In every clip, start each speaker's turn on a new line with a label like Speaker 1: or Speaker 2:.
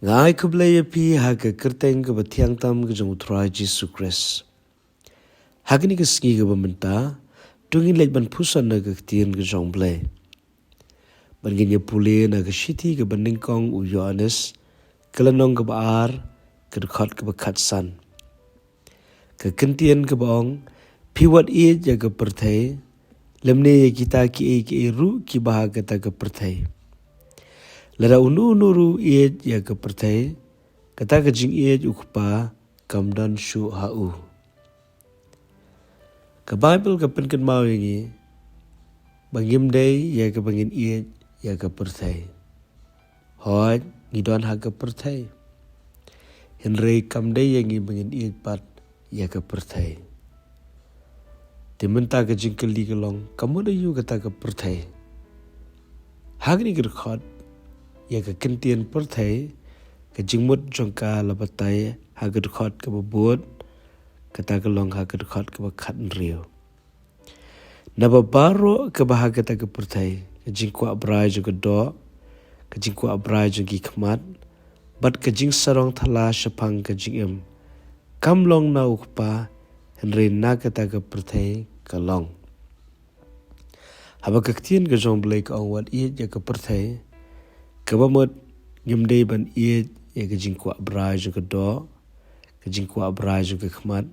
Speaker 1: Ngai ku blaya pi haga kerteng ke batiang tam ke jong utrai Jesus Christ. Hagni ke ski ke bementa, tungin lek ban pusan na ke tien ke jong blay. Ban ginya pule na ke shiti ke beningkong u Yohanes, kelenong ke baar, ke dekat ke bekat san. Ke kentien ke baong, piwat ieid ya ke pyrthei, lemne ya kita ki ru ki bahaga ta ke pyrthei. Lada unu ru ieid ya ke pyrthei, kata ke jing ieid ukpa kamdan shu hau. Ke Bible ke penken mau yangi, bangim day ya ke bangin ieid ya ke pyrthei. Hoi ngidon ha ke pyrthei. Henry kam day yangi bangin ieid pat ya ke pyrthei. Timenta ke jing keli ke long, kamu da yu kata ke pyrthei. Hagni ke rekhot ya ke kentien pyrthei, ke jingmut jongka labatai ha ke rekhot ke bebut, kata ke long ha ke rekhot ke bekat nriu. Naba baro ke bahaga ta ke pyrthei, ke jingkwa brai jo ke do, ke jingkwa brai jo ki khmat, bat ke jing sarong thala shapang ke jingem. Kam long na ukpa, henry na kata ke pyrthei ke long. Haba kektien ke jong blai ke ongwat ieid ya ke pyrthei, ke bamut ngimdei ban ieid ya ke jingkwa brai jo ke do, ke jingkwa brai jo ke khmat,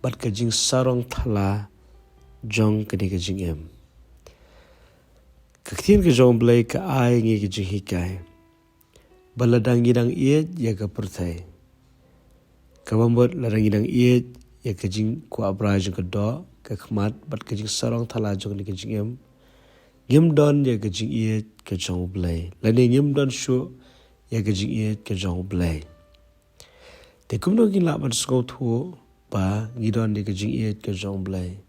Speaker 1: bat ke jing sarong thala jong ke ni ke jingem. Kektien ke jong blai ke ai ngi ke jing hikai, baladang ngidang ieid ya ke pyrthei. Ke bamut ladang ngidang ieid ya ke jingkwa brai jo ke do, ke khmat, bat ke jing sarong thala jong ni ke jingem. Ngim don ya ke jing ieid ke jong blai. Lani ngim don shu ya ke jing ieid ke jong blai. Te kumno kin laban skau thuo ba ngidon ya ke jing ieid ke jong blai.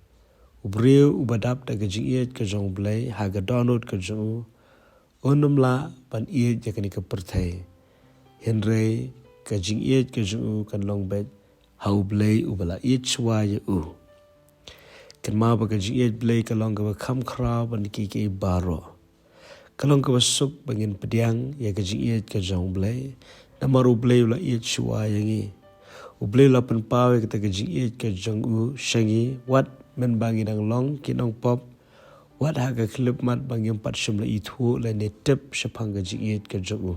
Speaker 1: Ubriu ubadap da ke jing ieid ke jong blai, haga donut ke jong unumla ban ieid ya ke ni ke pyrthei. Henry ke jing ieid ke jong kan long bet hau blai ubala ieid chwa ya u. Kan ma ba ke jing ieid blai ke long ke kham khrau ban ki baro. Kalong ke basuk bangin pediang ya ke jing ieid ke jong blai, namaru blai ula ieid chwa yangi. Ublai la pen pawe kita ke jing ieid ke jong u shangi wat men bangi dang long kinong pop wat ha ke klip mat bangim pat shimla i thu la ne tip shapang ke jing ieid ke jong u.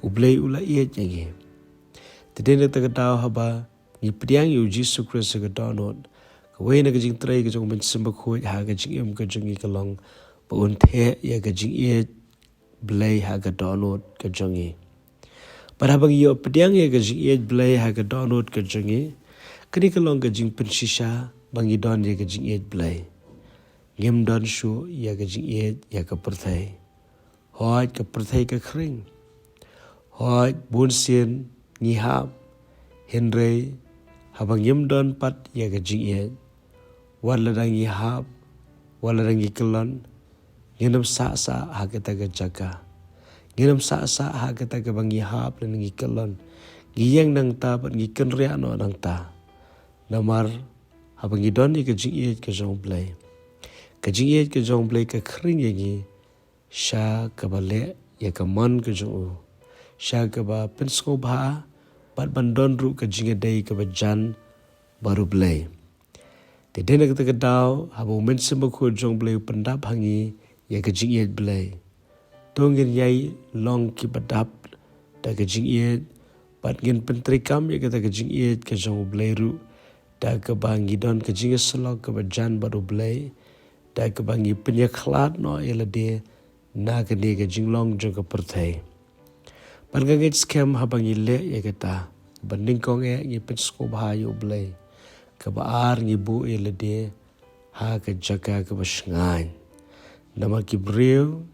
Speaker 1: Ublai ula ieid yangi. Tedene ta ke tau haba ngi pediang yu Jesus Christ ke donot. Kawai na ke jing trai ke jong ben simba khuj ha ke jing em ke jong i ke long ba un the ya ke jing ieid blai ha ke donot ke jong i. Pada bang yo pediang ya ke jing ieid blai ha ke donut ke jongi, kini ke long ke jing pensisa bang i don ya ke jing ieid blai. Ngem don shu ya ke jing ieid ya ke pyrthei. Hoi ke pyrthei ke kring. Hoi bun sien ngihap. Henry habang ngem don pat ya ke jing ieid. Wala dang ngihap, wala dang ngikelon, ngenam sa ha ke ta ke jaga. Ngiram sa ha kata ke bangi hap dan ngi kelon ngiyang nang ta pat ngi kenria no nang ta namar ha bangi don ni ke jing ieid ke jong blai ke jing ieid ke jong blai ke kring yangi sha ke bale ya ke mon ke jong u sha ke ba pensko ba pat bandon ru ke jing dei ke bajan baru blai te dena ke dau ha bo men simba ko jong blai pendap hangi ya ke jing ieid blai. Tongin yai long ki badap da ke jing ieid pat ngin pentrikam ya kata ke jing ieid ke jong blai ru da ke bangi don ke jing selok ke bajan baru blai da ke bangi penyaklat no ela de na ke ni ke jing long jong ke pyrthei. Pan ke ngit scam ha bangi le ya kata banding kong e ngi pensko ba yu blai ke baar ngi bu ela de ha ke jaga ke basngai. Nama ki breu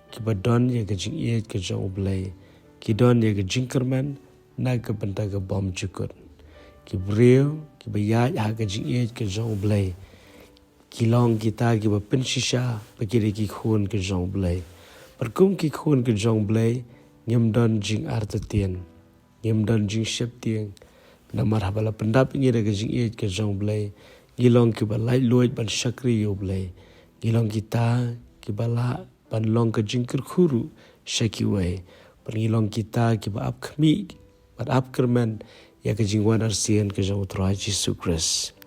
Speaker 1: ki badon ya ke jing ieid ke jong blai, ki don ya ke jing kerman na ke benta ke bom cukut. Ki breu ki bayaj ha ke jing ieid ke jong blai, ki long kita ki ba pensisa pakiri ki khun ke jong blai. Perkum ki khun ke jong blai ngem don jing artetien, ngem don jing shep tieng. Namar habala pendap ngi ke jing ieid ke jong blai, ngilong ki ba lai loit ban shakri yo blai. Ngilong kita ki bala ban long ke jingkir khuru shakiway Pengilong kita kiba ap kami, bat ap kerman ya kejingwan arsian ke jauh Tuhan Yesus Kristus.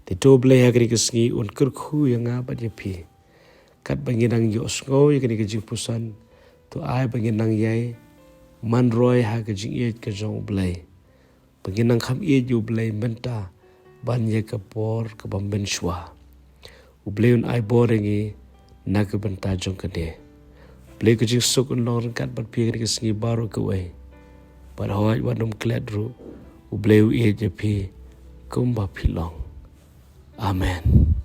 Speaker 1: Tito boleh ya kini kesengi un kerku yang ngabat ya pi. Kat banginang yo osngau ya kini kejingpuson tu ai banginang yai manroy ha kejing ieid ke jauh boleh. Banginang kam ieid yo boleh menta ban ya kapor ke bamben shwa. Boleh un ai borengi nak benta jong kene. Boleh kejing sok un long kat bat pi kini kesengi baru ke wei. Bat hoi wadum kledru. Boleh ieid ya pi kumba pilong. Amen.